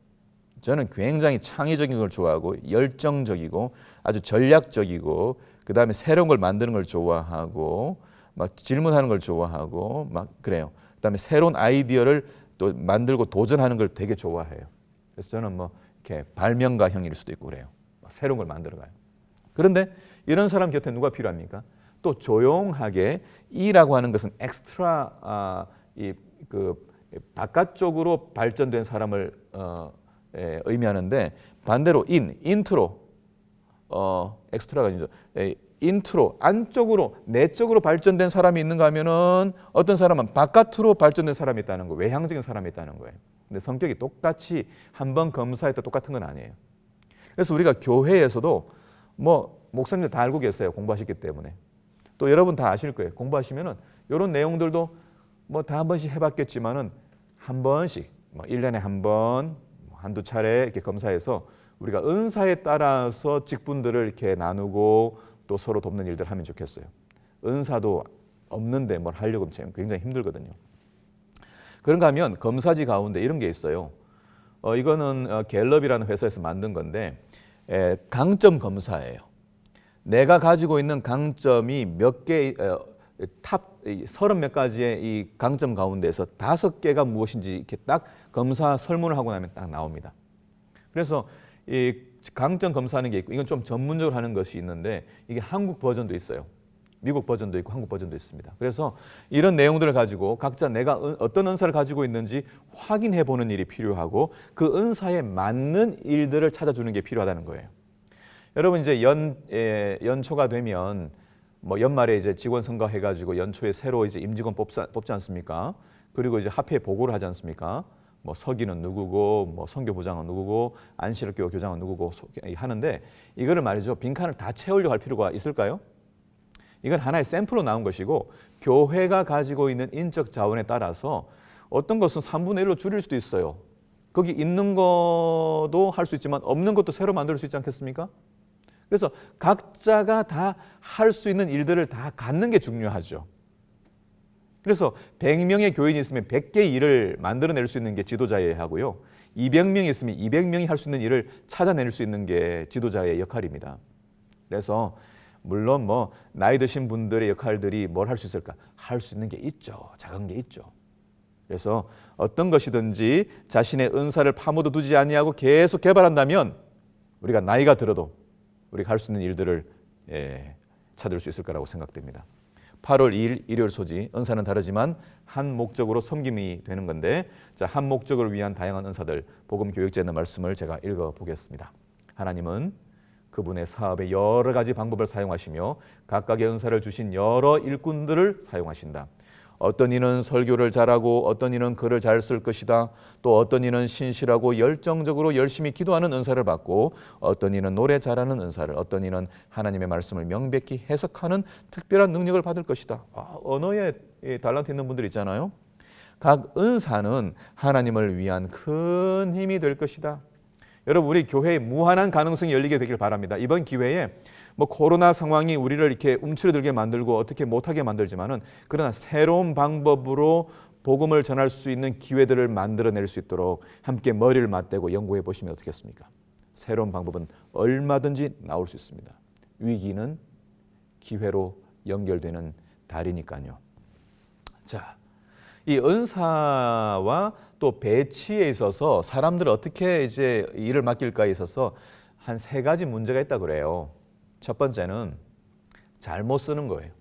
저는 굉장히 창의적인 걸 좋아하고 열정적이고 아주 전략적이고, 그 다음에 새로운 걸 만드는 걸 좋아하고 막 질문하는 걸 좋아하고 막 그래요. 그 다음에 새로운 아이디어를 또 만들고 도전하는 걸 되게 좋아해요. 그래서 저는 뭐 이렇게 발명가형일 수도 있고 그래요. 새로운 걸 만들어가요. 그런데 이런 사람 곁에 누가 필요합니까? 또 조용하게, E라고 하는 것은 엑스트라, 바깥쪽으로 발전된 사람을 의미하는데, 반대로 인트로, 엑스트라가 아니죠. 인트로, 안쪽으로, 내적으로 발전된 사람이 있는가 하면은 어떤 사람은 바깥으로 발전된 사람이 있다는 거예요. 외향적인 사람이 있다는 거예요. 근데 성격이 똑같이 한번 검사했다 똑같은 건 아니에요. 그래서 우리가 교회에서도 뭐 목사님들 다 알고 계세요. 공부하셨기 때문에. 또 여러분 다 아실 거예요. 공부하시면은 이런 내용들도 뭐 다 한 번씩 해봤겠지만은 한 번씩, 뭐 1년에 한 번, 한두 차례 이렇게 검사해서 우리가 은사에 따라서 직분들을 이렇게 나누고 또 서로 돕는 일들 하면 좋겠어요. 은사도 없는데 뭘 하려고 하면 굉장히 힘들거든요. 그런가 하면 검사지 가운데 이런 게 있어요. 이거는 갤럽이라는 회사에서 만든 건데 강점 검사예요. 내가 가지고 있는 강점이 몇 개, 탑 30몇 가지의 이 강점 가운데서 5개가 무엇인지 이렇게 딱 검사 설문을 하고 나면 딱 나옵니다. 그래서 이 강점 검사하는 게 있고, 이건 좀 전문적으로 하는 것이 있는데, 이게 한국 버전도 있어요. 미국 버전도 있고 한국 버전도 있습니다. 그래서 이런 내용들을 가지고 각자 내가 어떤 은사를 가지고 있는지 확인해 보는 일이 필요하고, 그 은사에 맞는 일들을 찾아주는 게 필요하다는 거예요. 여러분 이제 연초가 되면 뭐 연말에 이제 직원 선거 해가지고 연초에 새로 이제 임직원 뽑지 않습니까? 그리고 이제 합회 보고를 하지 않습니까? 뭐 서기는 누구고, 뭐 선교부장은 누구고, 안시력교회 교장은 누구고 하는데, 이거를 말이죠, 빈칸을 다 채우려고 할 필요가 있을까요? 이건 하나의 샘플로 나온 것이고, 교회가 가지고 있는 인적 자원에 따라서 어떤 것은 3분의 1로 줄일 수도 있어요. 거기 있는 것도 할 수 있지만 없는 것도 새로 만들 수 있지 않겠습니까? 그래서 각자가 다 할 수 있는 일들을 다 갖는 게 중요하죠. 그래서 100명의 교인이 있으면 100개의 일을 만들어낼 수 있는 게 지도자의 하고요. 200명이 있으면 200명이 할 수 있는 일을 찾아낼 수 있는 게 지도자의 역할입니다. 그래서 물론 뭐 나이 드신 분들의 역할들이 뭘 할 수 있을까? 할 수 있는 게 있죠. 작은 게 있죠. 그래서 어떤 것이든지 자신의 은사를 파묻어 두지 아니하고 계속 개발한다면 우리가 나이가 들어도 우리가 할 수 있는 일들을 찾을 수 있을 거라고 생각됩니다. 8월 2일 일요일 소지, 은사는 다르지만 한 목적으로 섬김이 되는 건데, 자, 한 목적을 위한 다양한 은사들, 복음 교육자에 있는 말씀을 제가 읽어보겠습니다. 하나님은 그분의 사업에 여러 가지 방법을 사용하시며 각각의 은사를 주신 여러 일꾼들을 사용하신다. 어떤 이는 설교를 잘하고 어떤 이는 글을 잘 쓸 것이다. 또 어떤 이는 신실하고 열정적으로 열심히 기도하는 은사를 받고 어떤 이는 노래 잘하는 은사를, 어떤 이는 하나님의 말씀을 명백히 해석하는 특별한 능력을 받을 것이다. 언어에 달란트 있는 분들 있잖아요. 각 은사는 하나님을 위한 큰 힘이 될 것이다. 여러분, 우리 교회에 무한한 가능성이 열리게 되길 바랍니다. 이번 기회에 뭐 코로나 상황이 우리를 이렇게 움츠러들게 만들고 어떻게 못하게 만들지만은, 그러나 새로운 방법으로 복음을 전할 수 있는 기회들을 만들어낼 수 있도록 함께 머리를 맞대고 연구해 보시면 어떻겠습니까? 새로운 방법은 얼마든지 나올 수 있습니다. 위기는 기회로 연결되는 달이니까요. 자, 이 은사와 또 배치에 있어서 사람들을 어떻게 이제 일을 맡길까에 있어서 한 3가지 문제가 있다 그래요. 첫 번째는 잘못 쓰는 거예요.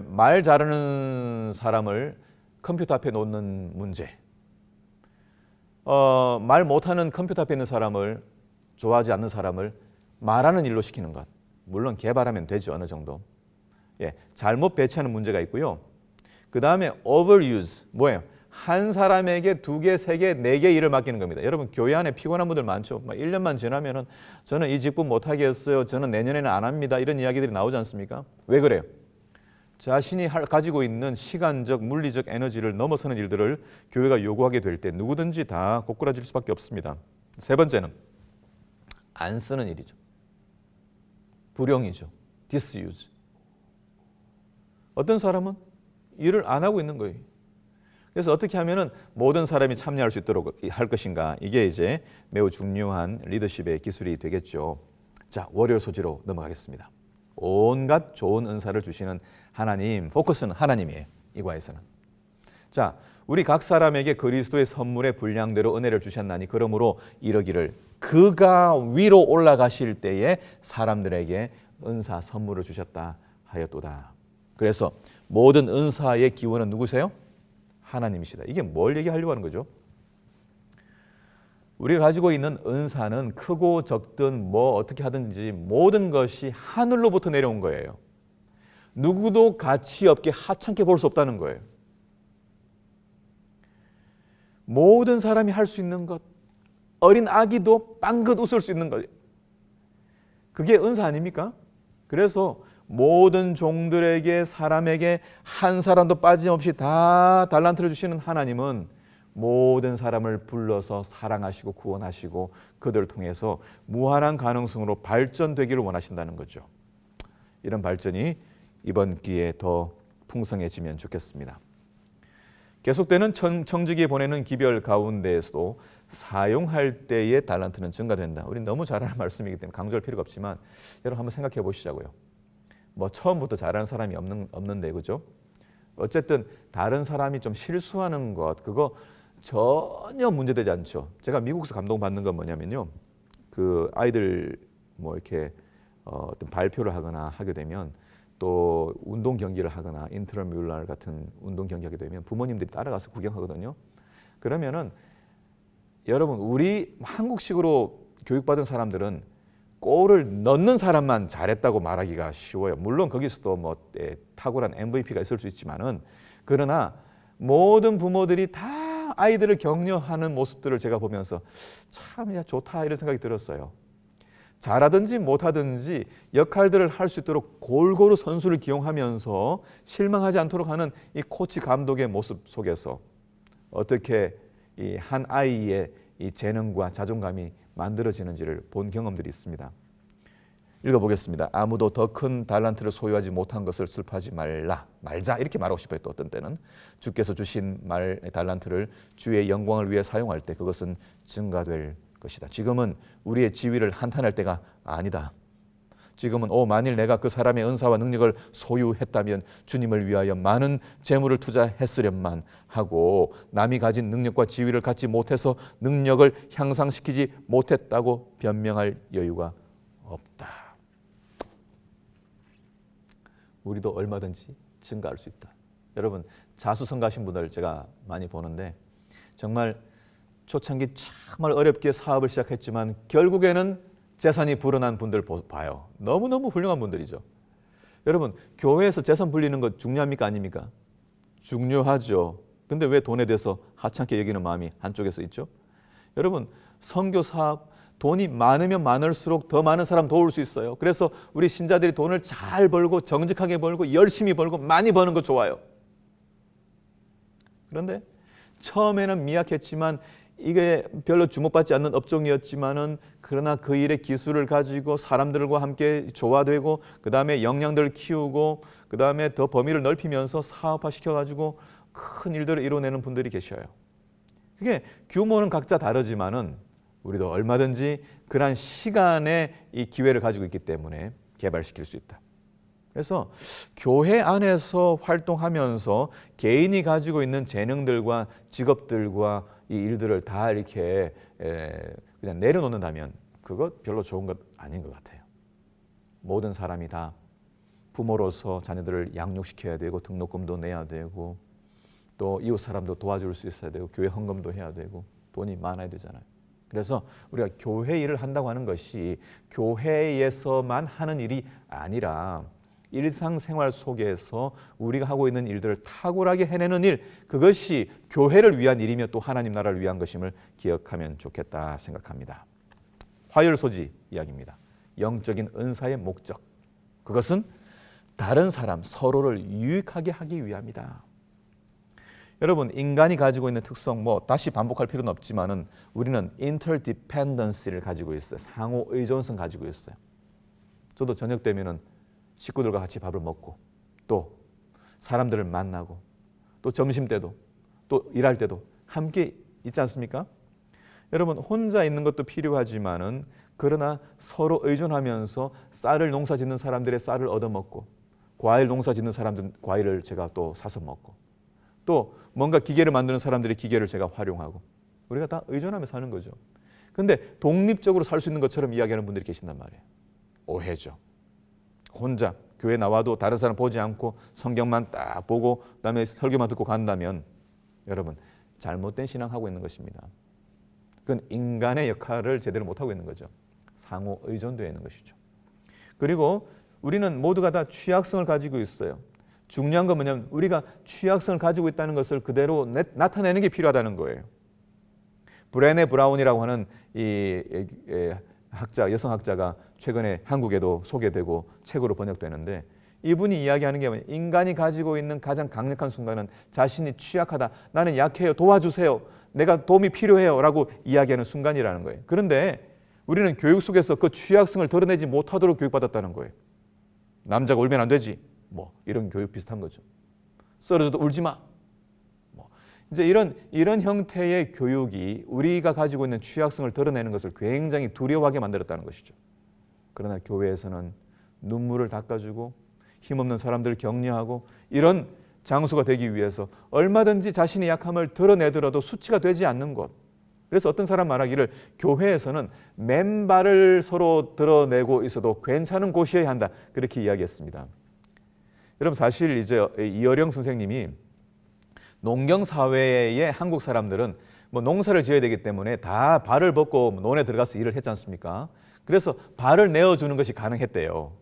말 잘하는 사람을 컴퓨터 앞에 놓는 문제. 말 못하는 컴퓨터 앞에 있는 사람을, 좋아하지 않는 사람을 말하는 일로 시키는 것. 물론 개발하면 되죠, 어느 정도. 잘못 배치하는 문제가 있고요. 그 다음에 overuse, 뭐예요? 한 사람에게 2개, 3개, 4개 일을 맡기는 겁니다. 여러분, 교회 안에 피곤한 분들 많죠. 1년만 지나면은 저는 이 직분 못하게 했어요. 저는 내년에는 안 합니다. 이런 이야기들이 나오지 않습니까? 왜 그래요? 자신이 가지고 있는 시간적, 물리적 에너지를 넘어서는 일들을 교회가 요구하게 될 때 누구든지 다 고꾸라질 수밖에 없습니다. 3번째는 안 쓰는 일이죠. 불용이죠. disuse. 어떤 사람은 일을 안 하고 있는 거예요. 그래서 어떻게 하면은 모든 사람이 참여할 수 있도록 할 것인가, 이게 이제 매우 중요한 리더십의 기술이 되겠죠. 자, 월요일 소지로 넘어가겠습니다. 온갖 좋은 은사를 주시는 하나님, 포커스는 하나님이에요, 이 과에서는. 자, 우리 각 사람에게 그리스도의 선물의 분량대로 은혜를 주셨나니 그러므로 이러기를, 그가 위로 올라가실 때에 사람들에게 은사 선물을 주셨다 하였도다. 그래서 모든 은사의 기원은 누구세요? 하나님이시다. 이게 뭘 얘기하려고 하는 거죠? 우리가 가지고 있는 은사는 크고 적든 뭐 어떻게 하든지 모든 것이 하늘로부터 내려온 거예요. 누구도 가치 없게 하찮게 볼 수 없다는 거예요. 모든 사람이 할 수 있는 것, 어린 아기도 빵긋 웃을 수 있는 것, 그게 은사 아닙니까? 그래서 모든 종들에게, 사람에게 한 사람도 빠짐없이 다 달란트를 주시는 하나님은 모든 사람을 불러서 사랑하시고 구원하시고 그들을 통해서 무한한 가능성으로 발전되기를 원하신다는 거죠. 이런 발전이 이번 기회에 더 풍성해지면 좋겠습니다. 계속되는 청지기에 보내는 기별 가운데에서도 사용할 때의 달란트는 증가된다. 우린 너무 잘하는 말씀이기 때문에 강조할 필요가 없지만 여러분 한번 생각해 보시자고요. 뭐 처음부터 잘하는 사람이 없는데, 그죠? 어쨌든 다른 사람이 좀 실수하는 것, 그거 전혀 문제되지 않죠. 제가 미국에서 감동받는 건 뭐냐면요, 그 아이들 뭐 이렇게 어떤 발표를 하거나 하게 되면, 또 운동 경기를 하거나 인트라뮬랄 같은 운동 경기 하게 되면 부모님들이 따라가서 구경하거든요. 그러면은 여러분, 우리 한국식으로 교육받은 사람들은 골을 넣는 사람만 잘했다고 말하기가 쉬워요. 물론 거기서도 뭐 탁월한 MVP가 있을 수 있지만은, 그러나 모든 부모들이 다 아이들을 격려하는 모습들을 제가 보면서 참 좋다 이런 생각이 들었어요. 잘하든지 못하든지 역할들을 할 수 있도록 골고루 선수를 기용하면서 실망하지 않도록 하는 이 코치 감독의 모습 속에서 어떻게 이 한 아이의 이 재능과 자존감이 만들어지는지를 본 경험들이 있습니다. 읽어보겠습니다. 아무도 더 큰 달란트를 소유하지 못한 것을 슬퍼하지 말자 이렇게 말하고 싶어요. 또 어떤 때는 주께서 주신 달란트를 주의 영광을 위해 사용할 때 그것은 증가될 것이다. 지금은 우리의 지위를 한탄할 때가 아니다. 지금은 만일 내가 그 사람의 은사와 능력을 소유했다면 주님을 위하여 많은 재물을 투자했으련만 하고 남이 가진 능력과 지위를 갖지 못해서 능력을 향상시키지 못했다고 변명할 여유가 없다. 우리도 얼마든지 증가할 수 있다. 여러분, 자수성가하신 분들 제가 많이 보는데 정말 초창기 정말 어렵게 사업을 시작했지만 결국에는 재산이 불어난 분들 봐요. 너무너무 훌륭한 분들이죠. 여러분, 교회에서 재산 불리는 것 중요합니까? 아닙니까? 중요하죠. 근데 왜 돈에 대해서 하찮게 여기는 마음이 한쪽에서 있죠? 여러분, 선교 사업, 돈이 많으면 많을수록 더 많은 사람 도울 수 있어요. 그래서 우리 신자들이 돈을 잘 벌고 정직하게 벌고 열심히 벌고 많이 버는 거 좋아요. 그런데 처음에는 미약했지만 이게 별로 주목받지 않는 업종이었지만은 그러나 그 일의 기술을 가지고 사람들과 함께 조화되고 그 다음에 역량들을 키우고 그 다음에 더 범위를 넓히면서 사업화 시켜가지고 큰 일들을 이뤄내는 분들이 계셔요. 그게 규모는 각자 다르지만은 우리도 얼마든지 그러한 시간의 이 기회를 가지고 있기 때문에 개발시킬 수 있다. 그래서 교회 안에서 활동하면서 개인이 가지고 있는 재능들과 직업들과 이 일들을 다 이렇게 그냥 내려놓는다면 그것 별로 좋은 것 아닌 것 같아요. 모든 사람이 다 부모로서 자녀들을 양육시켜야 되고 등록금도 내야 되고 또 이웃 사람도 도와줄 수 있어야 되고 교회 헌금도 해야 되고 돈이 많아야 되잖아요. 그래서 우리가 교회 일을 한다고 하는 것이 교회에서만 하는 일이 아니라 일상생활 속에서 우리가 하고 있는 일들을 탁월하게 해내는 일, 그것이 교회를 위한 일이며 또 하나님 나라를 위한 것임을 기억하면 좋겠다 생각합니다. 화열소지 이야기입니다. 영적인 은사의 목적, 그것은 다른 사람 서로를 유익하게 하기 위함이다. 여러분, 인간이 가지고 있는 특성 다시 반복할 필요는 없지만은 우리는 interdependency를 가지고 있어요. 상호 의존성 가지고 있어요. 저도 저녁 되면은 식구들과 같이 밥을 먹고 또 사람들을 만나고 또 점심 때도 또 일할 때도 함께 있지 않습니까? 여러분, 혼자 있는 것도 필요하지만은 그러나 서로 의존하면서 쌀을 농사 짓는 사람들의 쌀을 얻어먹고 과일 농사 짓는 사람들 과일을 제가 또 사서 먹고 또 뭔가 기계를 만드는 사람들의 기계를 제가 활용하고 우리가 다 의존하며 사는 거죠. 근데 독립적으로 살 수 있는 것처럼 이야기하는 분들이 계신단 말이에요. 오해죠. 혼자 교회 나와도 다른 사람 보지 않고 성경만 딱 보고 그다음에 설교만 듣고 간다면 여러분 잘못된 신앙하고 있는 것입니다. 그건 인간의 역할을 제대로 못하고 있는 거죠. 상호 의존되어 있는 것이죠. 그리고 우리는 모두가 다 취약성을 가지고 있어요. 중요한 건 뭐냐면 우리가 취약성을 가지고 있다는 것을 그대로 나타내는 게 필요하다는 거예요. 브레네 브라운이라고 하는 이 여성학자가 최근에 한국에도 소개되고 책으로 번역되는데 이분이 이야기하는 게 뭐냐면 인간이 가지고 있는 가장 강력한 순간은 자신이 취약하다. 나는 약해요. 도와주세요. 내가 도움이 필요해요. 라고 이야기하는 순간이라는 거예요. 그런데 우리는 교육 속에서 그 취약성을 드러내지 못하도록 교육받았다는 거예요. 남자가 울면 안 되지. 이런 교육 비슷한 거죠. 쓰러져도 울지 마. 이제 이런 형태의 교육이 우리가 가지고 있는 취약성을 드러내는 것을 굉장히 두려워하게 만들었다는 것이죠. 그러나 교회에서는 눈물을 닦아주고 힘없는 사람들을 격려하고 이런 장소가 되기 위해서 얼마든지 자신의 약함을 드러내더라도 수치가 되지 않는 곳. 그래서 어떤 사람 말하기를 교회에서는 맨발을 서로 드러내고 있어도 괜찮은 곳이어야 한다. 그렇게 이야기했습니다. 여러분, 사실 이제 이어령 선생님이 농경 사회의 한국 사람들은 농사를 지어야 되기 때문에 다 발을 벗고 논에 들어가서 일을 했지 않습니까? 그래서 발을 내어주는 것이 가능했대요.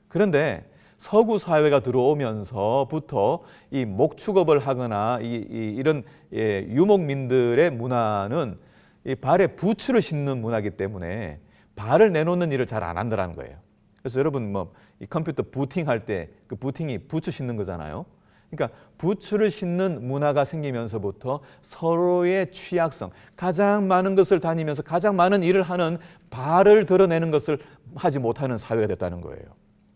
그런데 서구 사회가 들어오면서부터 이 목축업을 하거나 이런 유목민들의 문화는 이 발에 부츠를 신는 문화이기 때문에 발을 내놓는 일을 잘 안 한다는 거예요. 그래서 여러분 이 컴퓨터 부팅할 때 그 부팅이 부츠 신는 거잖아요. 그러니까 부츠를 신는 문화가 생기면서부터 서로의 취약성, 가장 많은 것을 다니면서 가장 많은 일을 하는 발을 드러내는 것을 하지 못하는 사회가 됐다는 거예요.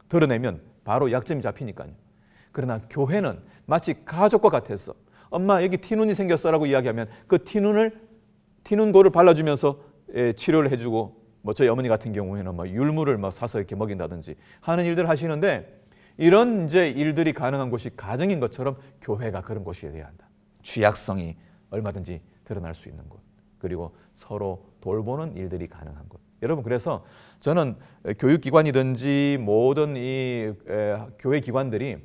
드러내면 바로 약점이 잡히니까요. 그러나 교회는 마치 가족과 같아서 엄마 여기 티눈이 생겼어라고 이야기하면 그 티눈고를 발라주면서 치료를 해주고 저희 어머니 같은 경우에는 율무를 사서 이렇게 먹인다든지 하는 일들을 하시는데 이런 이제 일들이 가능한 곳이 가정인 것처럼 교회가 그런 곳이 되어야 한다. 취약성이 얼마든지 드러날 수 있는 곳, 그리고 서로 돌보는 일들이 가능한 곳. 여러분, 그래서 저는 교육기관이든지 모든 이 교회 기관들이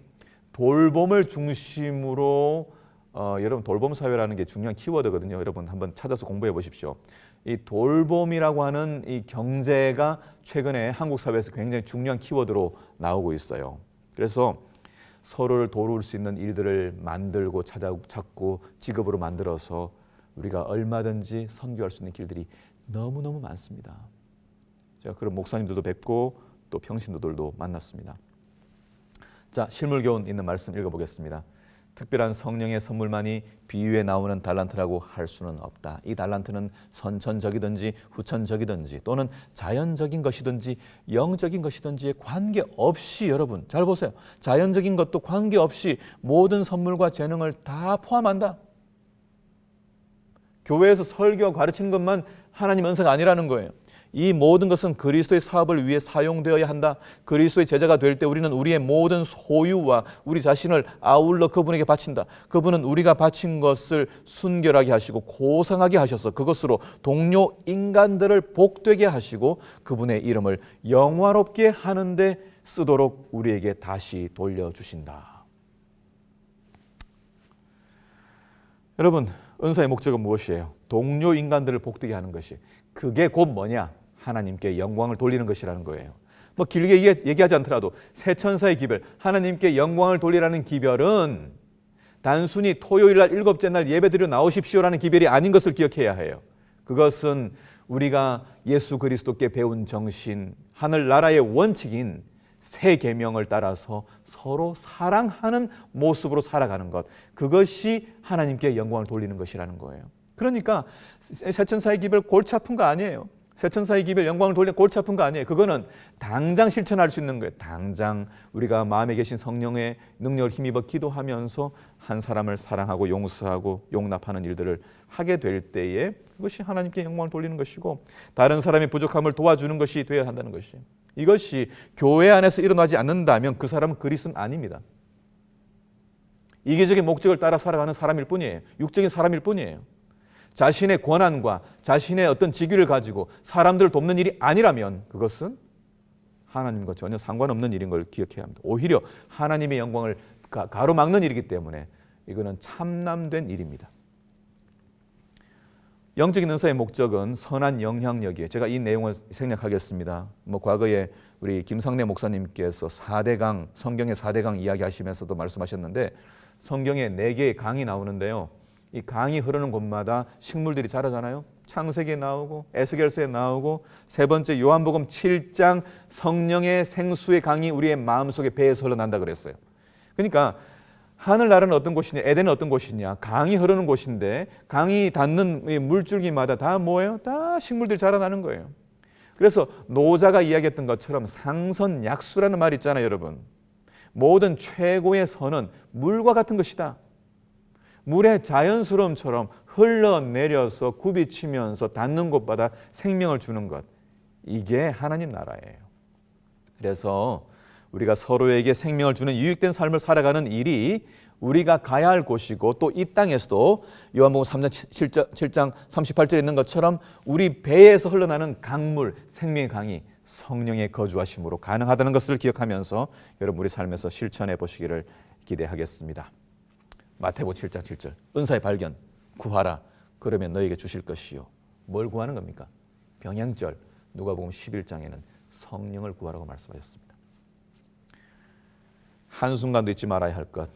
돌봄을 중심으로 여러분 돌봄 사회라는 게 중요한 키워드거든요. 여러분 한번 찾아서 공부해 보십시오. 이 돌봄이라고 하는 이 경제가 최근에 한국 사회에서 굉장히 중요한 키워드로 나오고 있어요. 그래서 서로를 도울 수 있는 일들을 만들고 찾고 직업으로 만들어서 우리가 얼마든지 선교할 수 있는 길들이 너무너무 많습니다. 제가 그런 목사님들도 뵙고 또 평신도들도 만났습니다. 자, 실물교훈 있는 말씀 읽어보겠습니다. 특별한 성령의 선물만이 비유에 나오는 달란트라고 할 수는 없다. 이 달란트는 선천적이든지 후천적이든지 또는 자연적인 것이든지 영적인 것이든지에 관계없이, 여러분 잘 보세요. 자연적인 것도 관계없이 모든 선물과 재능을 다 포함한다. 교회에서 설교와 가르치는 것만 하나님 은사가 아니라는 거예요. 이 모든 것은 그리스도의 사업을 위해 사용되어야 한다. 그리스도의 제자가 될 때 우리는 우리의 모든 소유와 우리 자신을 아울러 그분에게 바친다. 그분은 우리가 바친 것을 순결하게 하시고 고상하게 하셔서 그것으로 동료 인간들을 복되게 하시고 그분의 이름을 영화롭게 하는데 쓰도록 우리에게 다시 돌려주신다. 여러분, 은사의 목적은 무엇이에요? 동료 인간들을 복되게 하는 것이, 그게 곧 뭐냐? 하나님께 영광을 돌리는 것이라는 거예요. 뭐 길게 얘기하지 않더라도 세천사의 기별, 하나님께 영광을 돌리라는 기별은 단순히 토요일 날 일곱째 날 예배드려 나오십시오라는 기별이 아닌 것을 기억해야 해요. 그것은 우리가 예수 그리스도께 배운 정신, 하늘나라의 원칙인 새 계명을 따라서 서로 사랑하는 모습으로 살아가는 것, 그것이 하나님께 영광을 돌리는 것이라는 거예요. 그러니까 세천사의 기별 골치 아픈 거 아니에요. 세천사의 기별 영광을 돌리는 골치 아픈 거 아니에요. 그거는 당장 실천할 수 있는 거예요. 당장 우리가 마음에 계신 성령의 능력을 힘입어 기도하면서 한 사람을 사랑하고 용서하고 용납하는 일들을 하게 될 때에 그것이 하나님께 영광을 돌리는 것이고 다른 사람의 부족함을 도와주는 것이 되어야 한다는 것이에요. 이것이 교회 안에서 일어나지 않는다면 그 사람은 그리스도는 아닙니다. 이기적인 목적을 따라 살아가는 사람일 뿐이에요. 육적인 사람일 뿐이에요. 자신의 권한과 자신의 어떤 직위를 가지고 사람들을 돕는 일이 아니라면 그것은 하나님과 전혀 상관없는 일인 걸 기억해야 합니다. 오히려 하나님의 영광을 가로막는 일이기 때문에 이거는 참남된 일입니다. 영적인 은사의 목적은 선한 영향력이에요. 제가 이 내용을 생략하겠습니다. 과거에 우리 김상래 목사님께서 4대강, 성경의 4대강 이야기하시면서도 말씀하셨는데 성경에 4개의 강이 나오는데요. 이 강이 흐르는 곳마다 식물들이 자라잖아요. 창세기에 나오고 에스겔서에 나오고 세 번째 요한복음 7장 성령의 생수의 강이 우리의 마음속에 배에서 흘러난다 그랬어요. 그러니까 하늘나라는 어떤 곳이냐, 에덴은 어떤 곳이냐, 강이 흐르는 곳인데 강이 닿는 물줄기마다 다 뭐예요? 다 식물들이 자라나는 거예요. 그래서 노자가 이야기했던 것처럼 상선약수라는 말이 있잖아요, 여러분. 모든 최고의 선은 물과 같은 것이다. 물의 자연스러움처럼 흘러내려서 굽이치면서 닿는 곳마다 생명을 주는 것, 이게 하나님 나라예요. 그래서 우리가 서로에게 생명을 주는 유익된 삶을 살아가는 일이 우리가 가야 할 곳이고 또 이 땅에서도 요한복음 3장 7장 38절에 있는 것처럼 우리 배에서 흘러나는 강물, 생명의 강이 성령의 거주하심으로 가능하다는 것을 기억하면서 여러분 우리 삶에서 실천해 보시기를 기대하겠습니다. 마태복음 7장 7절 은사의 발견, 구하라 그러면 너에게 주실 것이요. 뭘 구하는 겁니까? 병양절, 누가복음 11장에는 성령을 구하라고 말씀하셨습니다. 한순간도 잊지 말아야 할 것,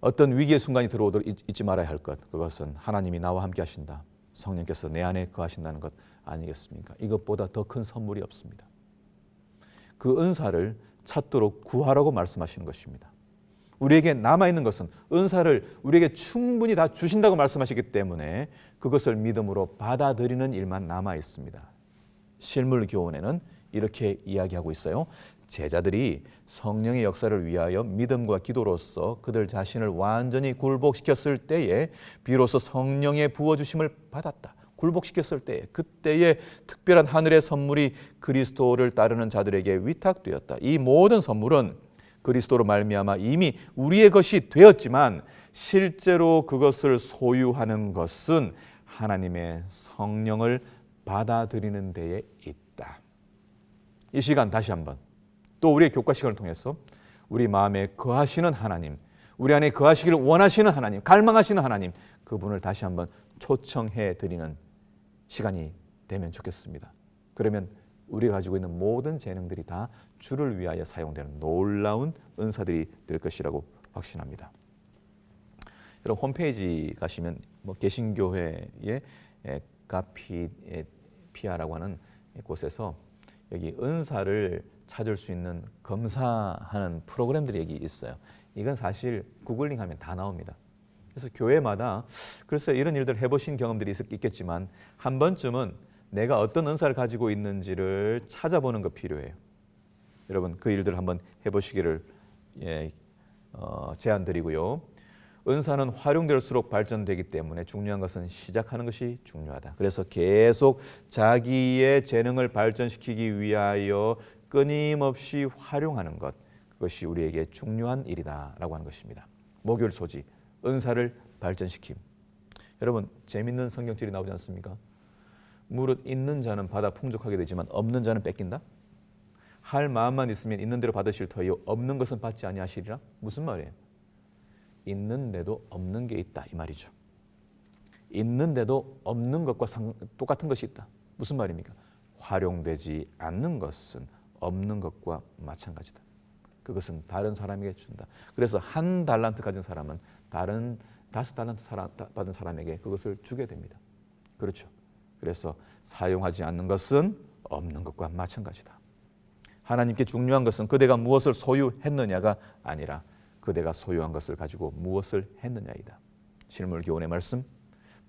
어떤 위기의 순간이 들어오도록 잊지 말아야 할 것, 그것은 하나님이 나와 함께 하신다, 성령께서 내 안에 거하신다는 것 아니겠습니까? 이것보다 더 큰 선물이 없습니다. 그 은사를 찾도록 구하라고 말씀하시는 것입니다. 우리에게 남아있는 것은 은사를 우리에게 충분히 다 주신다고 말씀하시기 때문에 그것을 믿음으로 받아들이는 일만 남아있습니다. 실물 교훈에는 이렇게 이야기하고 있어요. 제자들이 성령의 역사를 위하여 믿음과 기도로서 그들 자신을 완전히 굴복시켰을 때에 비로소 성령의 부어주심을 받았다. 굴복시켰을 때에, 그때에 특별한 하늘의 선물이 그리스도를 따르는 자들에게 위탁되었다. 이 모든 선물은 그리스도로 말미암아 이미 우리의 것이 되었지만 실제로 그것을 소유하는 것은 하나님의 성령을 받아들이는 데에 있다. 이 시간 다시 한번 또 우리의 교과 시간을 통해서 우리 마음에 거하시는 하나님, 우리 안에 거하시기를 원하시는 하나님, 갈망하시는 하나님, 그분을 다시 한번 초청해 드리는 시간이 되면 좋겠습니다. 그러면 우리가 가지고 있는 모든 재능들이 다 주를 위하여 사용되는 놀라운 은사들이 될 것이라고 확신합니다. 여러분 홈페이지 가시면 뭐 개신교회의 가피아라고 하는 곳에서 여기 은사를 찾을 수 있는 검사하는 프로그램들이 여기 있어요. 이건 사실 구글링하면 다 나옵니다. 그래서 교회마다 글쎄 이런 일들 해보신 경험들이 있겠지만 한 번쯤은 내가 어떤 은사를 가지고 있는지를 찾아보는 거 필요해요. 여러분 그 일들 한번 해보시기를 제안드리고요. 은사는 활용될수록 발전되기 때문에 중요한 것은 시작하는 것이 중요하다. 그래서 계속 자기의 재능을 발전시키기 위하여 끊임없이 활용하는 것, 그것이 우리에게 중요한 일이다라고 하는 것입니다. 목요일 소지, 은사를 발전시킴. 여러분 재밌는 성경절이 나오지 않습니까? 무릇 있는 자는 받아 풍족하게 되지만 없는 자는 뺏긴다. 할 마음만 있으면 있는 대로 받으실 터이요 없는 것은 받지 아니하시리라. 무슨 말이에요? 있는데도 없는 게 있다 이 말이죠. 있는데도 없는 것과 똑같은 것이 있다. 무슨 말입니까? 활용되지 않는 것은 없는 것과 마찬가지다. 그것은 다른 사람에게 준다. 그래서 한 달란트 가진 사람은 다른 5달란트 받은 사람에게 그것을 주게 됩니다. 그렇죠. 그래서 사용하지 않는 것은 없는 것과 마찬가지다. 하나님께 중요한 것은 그대가 무엇을 소유했느냐가 아니라 그대가 소유한 것을 가지고 무엇을 했느냐이다. 실물교훈의 말씀,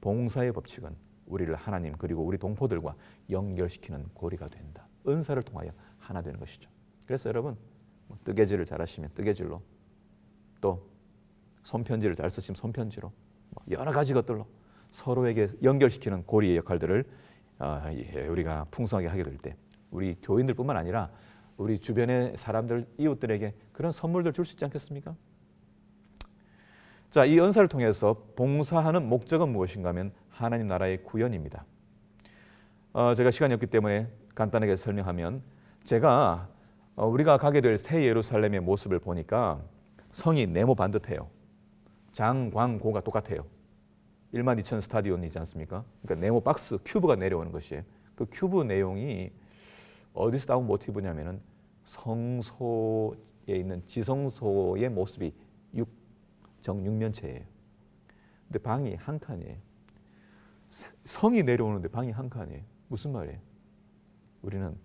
봉사의 법칙은 우리를 하나님 그리고 우리 동포들과 연결시키는 고리가 된다. 은사를 통하여 하나 되는 것이죠. 그래서 여러분 뜨개질을 잘하시면 뜨개질로, 또 손편지를 잘 쓰시면 손편지로, 여러 가지 것들로 서로에게 연결시키는 고리의 역할들을 우리가 풍성하게 하게 될 때 우리 교인들뿐만 아니라 우리 주변의 사람들, 이웃들에게 그런 선물들 줄 수 있지 않겠습니까? 자, 이 은사를 통해서 봉사하는 목적은 무엇인가 하면 하나님 나라의 구현입니다. 제가 시간이 없기 때문에 간단하게 설명하면, 제가 우리가 가게 될 새 예루살렘의 모습을 보니까 성이 네모 반듯해요. 장광고가 똑같아요. 12,000 스타디온이지 않습니까? 그러니까 네모 박스, 큐브가 내려오는 것이에요. 그 큐브 내용이 어디서 나온 모티브냐면은 성소에 있는 지성소의 모습이 정육면체예요. 근데 방이 한 칸이에요. 성이 내려오는데 방이 한 칸이에요. 무슨 말이에요? 우리는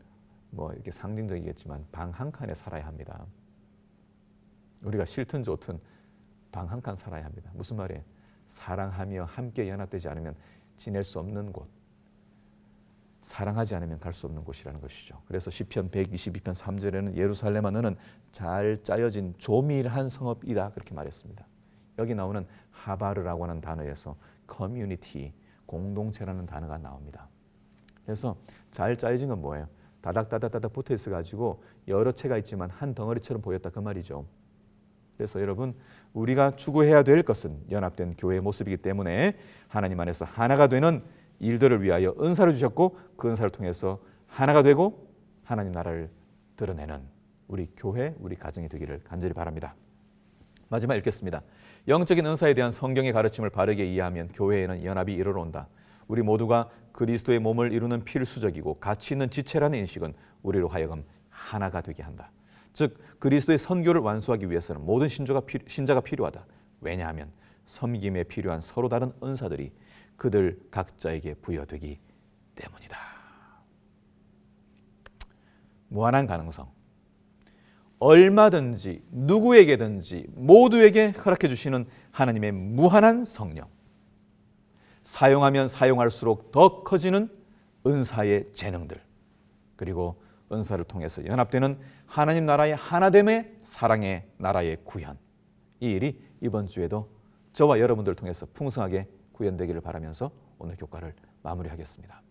뭐 이렇게 상징적이겠지만 방 한 칸에 살아야 합니다. 우리가 싫든 좋든 방 한 칸 살아야 합니다. 무슨 말이에요? 사랑하며 함께 연합되지 않으면 지낼 수 없는 곳, 사랑하지 않으면 갈 수 없는 곳이라는 것이죠. 그래서 시편 122편 3절에는 예루살렘아 너는 잘 짜여진 조밀한 성읍이다 그렇게 말했습니다. 여기 나오는 하바르라고 하는 단어에서 커뮤니티, 공동체라는 단어가 나옵니다. 그래서 잘 짜여진 건 뭐예요? 다닥다닥다닥 붙어 있어 가지고 여러 채가 있지만 한 덩어리처럼 보였다 그 말이죠. 그래서 여러분 우리가 추구해야 될 것은 연합된 교회의 모습이기 때문에 하나님 안에서 하나가 되는 일들을 위하여 은사를 주셨고 그 은사를 통해서 하나가 되고 하나님 나라를 드러내는 우리 교회, 우리 가정이 되기를 간절히 바랍니다. 마지막 읽겠습니다. 영적인 은사에 대한 성경의 가르침을 바르게 이해하면 교회에는 연합이 이르러온다. 우리 모두가 그리스도의 몸을 이루는 필수적이고 가치 있는 지체라는 인식은 우리로 하여금 하나가 되게 한다. 즉 그리스도의 선교를 완수하기 위해서는 모든 신자가 필요하다. 왜냐하면 섬김에 필요한 서로 다른 은사들이 그들 각자에게 부여되기 때문이다. 무한한 가능성. 얼마든지 누구에게든지 모두에게 허락해 주시는 하나님의 무한한 성령. 사용하면 사용할수록 더 커지는 은사의 재능들. 그리고 은사를 통해서 연합되는 하나님 나라의 하나됨의 사랑의 나라의 구현. 이 일이 이번 주에도 저와 여러분들을 통해서 풍성하게 구현되기를 바라면서 오늘 교과를 마무리하겠습니다.